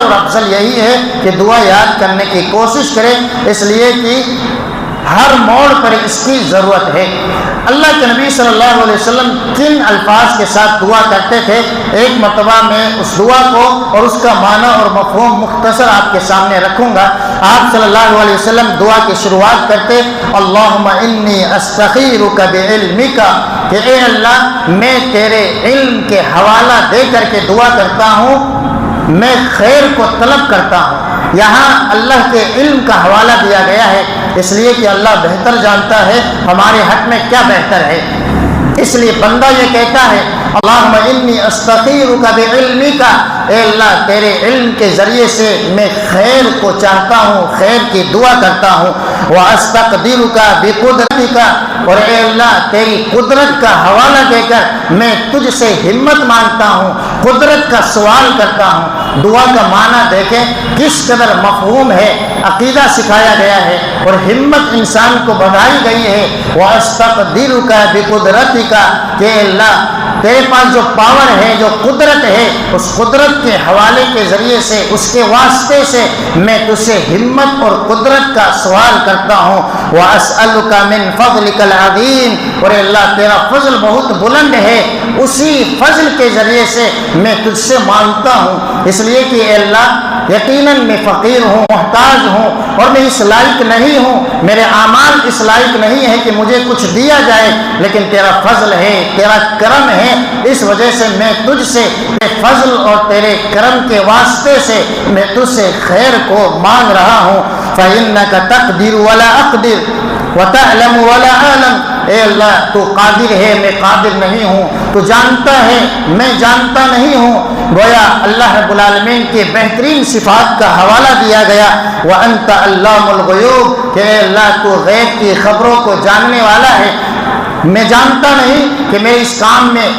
اور افضل یہی ہے کہ دعا یاد کرنے کی کوشش کریں، اس لیے کہ ہر موڑ پر اس کی ضرورت ہے۔ اللہ کے نبی صلی اللہ علیہ وسلم کن الفاظ کے ساتھ دعا کرتے تھے، ایک مرتبہ میں اس دعا کو اور اس کا معنی اور مفہوم مختصر آپ کے سامنے رکھوں گا۔ آپ صلی اللہ علیہ وسلم دعا کی شروعات کرتے اللہم انی استخیرک بعلمک، کہ اے اللہ میں تیرے علم کے حوالہ دے کر کے دعا کرتا ہوں، میں خیر کو طلب کرتا ہوں۔ یہاں اللہ کے علم کا حوالہ دیا گیا ہے، اس لیے کہ اللہ بہتر جانتا ہے ہمارے حق میں کیا بہتر ہے۔ اس لیے بندہ یہ کہتا ہے اللہم انی استخیرک بعلمک، اے اللہ تیرے علم کے ذریعے سے میں خیر کو چاہتا ہوں، خیر کی دعا کرتا ہوں۔ واستقدرک بقدرتک، اور اے اللہ تیری قدرت کا حوالہ دے کر میں تجھ سے ہمت مانگتا ہوں، قدرت کا سوال کرتا ہوں۔ دعا کا معنی دیکھیں کس قدر مفہوم ہے، عقیدہ سکھایا گیا ہے اور ہمت انسان کو بڑھائی گئی ہے۔ واستقدرک بقدرتک، کہ اللہ تیرے پاس جو پاور ہے، جو قدرت ہے، اس قدرت کے حوالے کے ذریعے سے، اس کے واسطے سے میں تجھ سے ہمت اور قدرت کا سوال کرتا ہوں۔ وَأَسْأَلُكَ مِنْ فَضْلِكَ الْعَظِيمِ، اور اللہ تیرا فضل بہت بلند ہے، اسی فضل کے ذریعے سے میں تجھ سے مانگتا ہوں۔ اس لیے کہ اے اللہ یقیناً میں فقیر ہوں، محتاج ہوں، اور میں اس لائق نہیں ہوں، میرے اعمال اس لائق نہیں ہے کہ مجھے کچھ دیا جائے، لیکن تیرا فضل ہے، تیرا کرم ہے، اس وجہ سے میں تجھ سے فضل اور تیرے کرم کے واسطے سے میں تجھ سے خیر کو مانگ رہا ہوں۔ فَإِنَّكَ تَقْدِرُ وَلَا أَقْدِرُ وَتَعْلَمُ وَلَا أَعْلَمُ، اے اللہ تو قادر ہے، میں قادر نہیں ہوں، تو جانتا ہے، میں جانتا نہیں ہوں۔ گویا اللہ رب العالمین کے بہترین صفات کا حوالہ دیا گیا، وَأَنْتَ عَلَّامُ الْغُیُوبِ، کہ اے اللہ تو غیب کی خبروں کو جاننے والا ہے، میں جانتا نہیں کہ میرے اس کام میں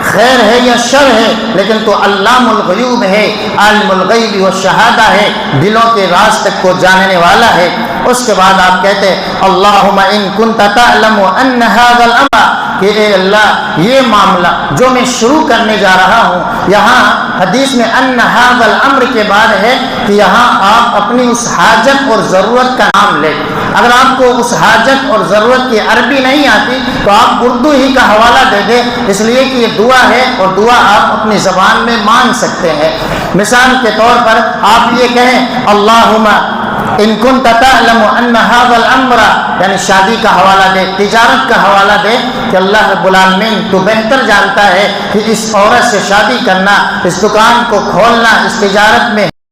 خیر ہے یا شر ہے، لیکن تو علام الغیوب ہے، عالم الغیب والشہادہ ہے، دلوں کے راز تک کو جاننے والا ہے۔ اس کے بعد آپ کہتے ہیں اللہم ان کنت تعلم ان هذا الامر، کہ اے اللہ یہ معاملہ جو میں شروع کرنے جا رہا ہوں، یہاں حدیث میں ان هذا الامر کے بعد ہے کہ یہاں آپ اپنی اس حاجت اور ضرورت کا نام لیں۔ اگر آپ کو اس حاجت اور ضرورت کی عربی نہیں آتی تو آپ اردو ہی کا حوالہ دے دیں، اس لیے کہ یہ دعا ہے اور دعا آپ اپنی زبان میں مانگ سکتے ہیں۔ مثال کے طور پر آپ یہ کہیں اللہم ان کنت تعلم ان هذا الامر، یعنی شادی کا حوالہ دے، تجارت کا حوالہ دے کہ اللہ رب العالمین تو بہتر جانتا ہے کہ اس عورت سے شادی کرنا، اس دکان کو کھولنا، اس تجارت میں